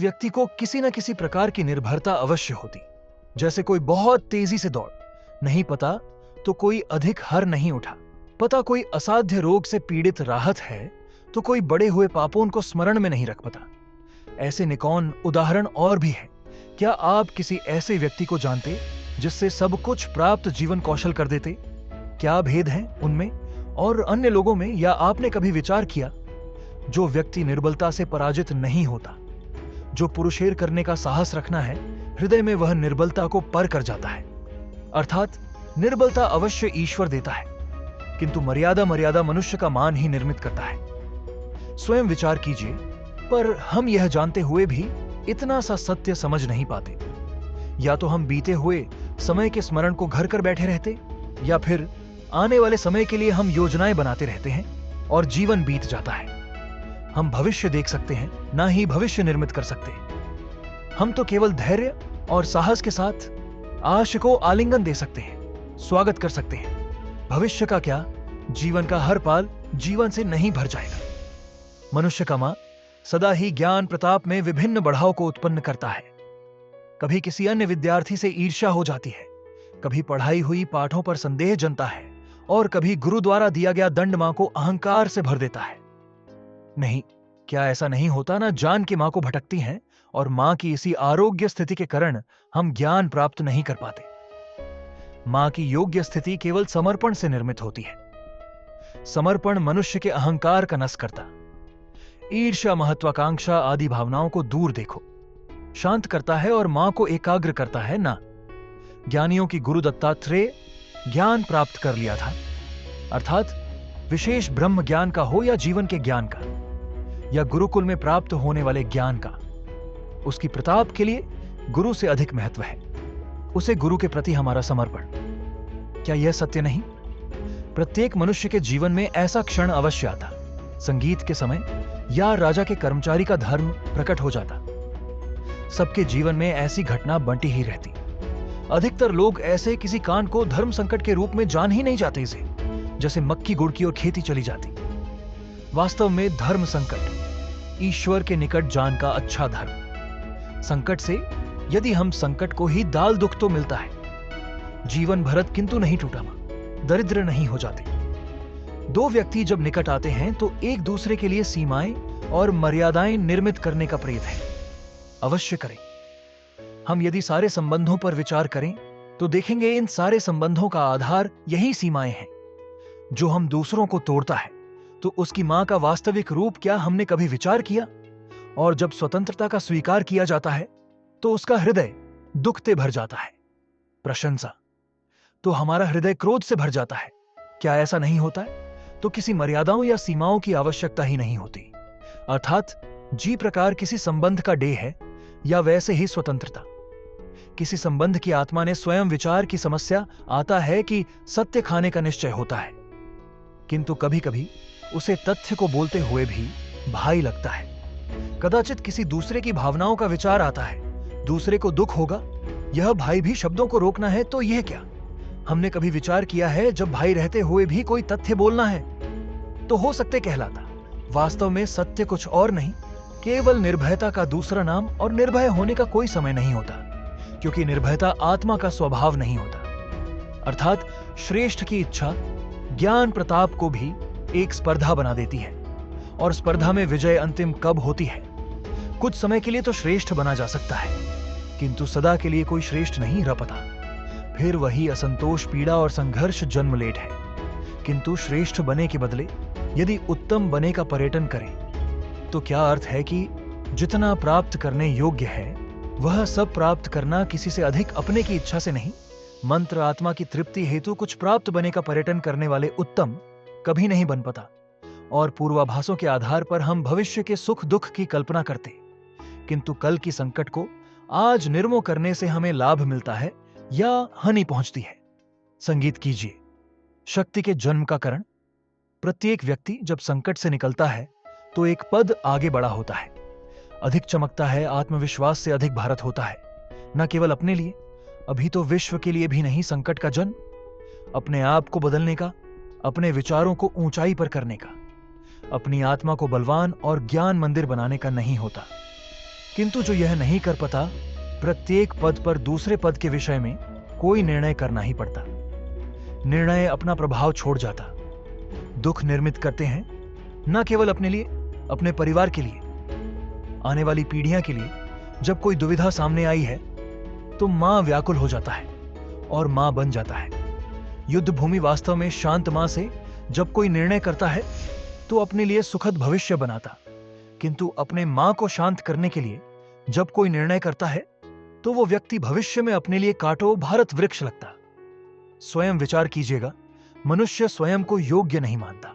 व्यक्ति को किसी न किसी प्रकार की निर्भरता अवश्य होती। जैसे कोई बहुत तेजी से दौड़, नहीं पता तो कोई अधिक हर नहीं उठा, पता कोई असाध्य रोग से पीड़ित राहत है तो कोई बड़े हुए पापों को स्मरण में नहीं रख पता। ऐसे निकौन उदाहरण और भी हैं। क्या आप किसी ऐसे व्यक्ति को जानते जिससे सब कुछ प्राप्त जीवन कौशल कर देते? क्या भेद है उनमें और अन्य लोगों में? या आपने कभी विचार किया, जो व्यक्ति निर्बलता से पराजित नहीं होता, जो पुरुषेर करने का साहस रखना है, हृदय में वह निर्बलता को पर कर जाता है। अर्थात निर्बलता अवश्य ईश्वर देता है, किंतु मर्यादा मनुष्य का मान ही निर्मित करता है। स्वयं विचार कीजिए, पर हम यह जानते हुए भी इतना सा सत्य समझ नहीं पाते। या तो हम बीते हुए समय के स्मरण को घर कर बैठे रहते, या फिर आने वाले समय के लिए हम योजनाएं बनाते रहते हैं और जीवन बीत जाता है। हम भविष्य देख सकते हैं, ना ही भविष्य निर्मित कर सकते। हम तो केवल धैर्य और साहस के साथ आश को आलिंगन दे सकते हैं, स्वागत कर सकते हैं। भविष्य का क्या, जीवन का हर पाल जीवन से नहीं भर जाएगा। मनुष्य का मां सदा ही ज्ञान प्रताप में विभिन्न बढ़ाव को उत्पन्न करता है। कभी किसी अन्य विद्यार्थी से ईर्ष्या हो जाती है, कभी पढ़ाई हुई पाठों पर संदेह जनता है, और कभी गुरु द्वारा दिया गया दंड मां को अहंकार से भर देता है। नहीं, क्या ऐसा नहीं होता ना जान की मां को भटकती हैं, और मां की इसी आरोग्य स्थिति के कारण हम ज्ञान प्राप्त नहीं कर पाते। मां की योग्य स्थिति केवल समर्पण से निर्मित होती है। समर्पण मनुष्य के अहंकार का नष्ट करता, ईर्ष्या महत्वाकांक्षा आदि भावनाओं को दूर देखो, शांत करता है और मां को एकाग्र करता है। ना ज्ञानियों की गुरु दत्तात्रेय ज्ञान प्राप्त कर लिया था, अर्थात विशेष ब्रह्म ज्ञान का हो या जीवन के ज्ञान का, या गुरुकुल में प्राप्त होने वाले ज्ञान का, उसकी प्रताप के लिए गुरु से अधिक महत्व है, उसे गुरु के प्रति हमारा समर्पण। क्या यह सत्य नहीं? प्रत्येक मनुष्य के जीवन में ऐसा क्षण अवश्य आता, संगीत के समय या राजा के कर्मचारी का धर्म प्रकट हो जाता। सबके जीवन में ऐसी घटना बंटी ही रहती। अधिकतर लोग ऐसे किसी कांड को धर्म संकट के रूप में जान ही नहीं जाते, इसे जैसे मक्की गुड़ की और खेती चली जाती। वास्तव में धर्म संकट ईश्वर के निकट जान का अच्छा धर्म। संकट से यदि हम संकट को ही दाल दुख तो मिलता है, जीवन भरत किंतु नहीं टूटा, दरिद्र नहीं हो जाते। दो व्यक्ति जब निकट आते हैं तो एक दूसरे के लिए सीमाएं और मर्यादाएं निर्मित करने का प्रयत्न है, अवश्य करें। हम यदि सारे संबंधों पर विचार करें तो देखेंगे इन सारे संबंधों का आधार यही सीमाएं हैं। जो हम दूसरों को तोड़ता है तो उसकी मां का वास्तविक रूप क्या हमने कभी विचार किया? और जब स्वतंत्रता का स्वीकार किया जाता है तो उसका हृदय दुख से भर जाता है, प्रशंसा तो हमारा हृदय क्रोध से भर जाता है। क्या ऐसा नहीं होता है? तो किसी मर्यादाओं या सीमाओं की आवश्यकता ही नहीं होती। अर्थात जी प्रकार किसी संबंध का डे है, या वैसे ही स्वतंत्रता। किसी संबंध की आत्मा ने स्वयं विचार की समस्या आता है कि सत्य खाने का निश्चय होता है, किंतु कभी कभी उसे तथ्य को बोलते हुए भी भाई लगता है। कदाचित किसी दूसरे की भावनाओं का विचार आता है, दूसरे को दुख होगा, यह भाई भी शब्दों को रोकना है तो यह क्या? हमने कभी विचार किया है जब भाई रहते हुए भी कोई तथ्य बोलना है तो हो सकते कहलाता। वास्तव में सत्य कुछ और नहीं, केवल निर्भयता का दूसरा नाम, और निर्भय होने का कोई समय नहीं होता, क्योंकि निर्भयता आत्मा का स्वभाव नहीं होता। अर्थात श्रेष्ठ की इच्छा ज्ञान प्रताप को भी एक स्पर्धा बना देती है, और स्पर्धा में विजय अंतिम कब होती है? कुछ समय के लिए तो श्रेष्ठ बना जा सकता है, किंतु सदा के लिए कोई श्रेष्ठ नहीं रह पाता। फिर वही असंतोष, पीड़ा और संघर्ष जन्म लेट है। किंतु श्रेष्ठ बने के बदले यदि उत्तम बने का पर्यटन करें तो क्या अर्थ है कि जितना प्राप्त करने योग्य है वह सब प्राप्त करना किसी से अधिक अपने की इच्छा से नहीं, मंत्र आत्मा की तृप्ति हेतु कुछ प्राप्त बने का पर्यटन करने वाले उत्तम कभी नहीं बन पाता। और पूर्वाभासों के आधार पर हम भविष्य के सुख दुख की कल्पना करते, किंतु कल की संकट को आज निर्मो करने से हमें लाभ मिलता है या हानि पहुंचती है। संगीत कीजिए, शक्ति के जन्म का कारण। प्रत्येक व्यक्ति जब संकट से निकलता है तो एक पद आगे बढ़ा होता है, अधिक चमकता है, आत्मविश्वास से अधिक भारत होता है। न केवल अपने लिए, अभी तो विश्व के लिए भी नहीं संकट का जन्म, अपने आप को बदलने का, अपने विचारों को ऊंचाई पर करने का, अपनी आत्मा को बलवान और ज्ञान मंदिर बनाने का नहीं होता। किंतु जो यह नहीं कर पाता, प्रत्येक पद पर दूसरे पद के विषय में कोई निर्णय करना ही पड़ता। निर्णय अपना प्रभाव छोड़ जाता। दुख निर्मित करते हैं, न केवल अपने लिए, अपने परिवार के लिए, आने वाली पीढ़ियां के लिए। जब कोई दुविधा सामने आई है तो मां व्याकुल हो जाता है और मां बन जाता है। युद्ध भूमि वास्तव में शांत मां से जब कोई निर्णय करता है तो अपने लिए सुखद भविष्य बनाता, किंतु अपने मां को शांत करने के लिए जब कोई निर्णय करता है तो वो व्यक्ति भविष्य में अपने लिए कांटो भारत वृक्ष लगता। स्वयं विचार कीजिएगा, मनुष्य स्वयं को योग्य नहीं मानता।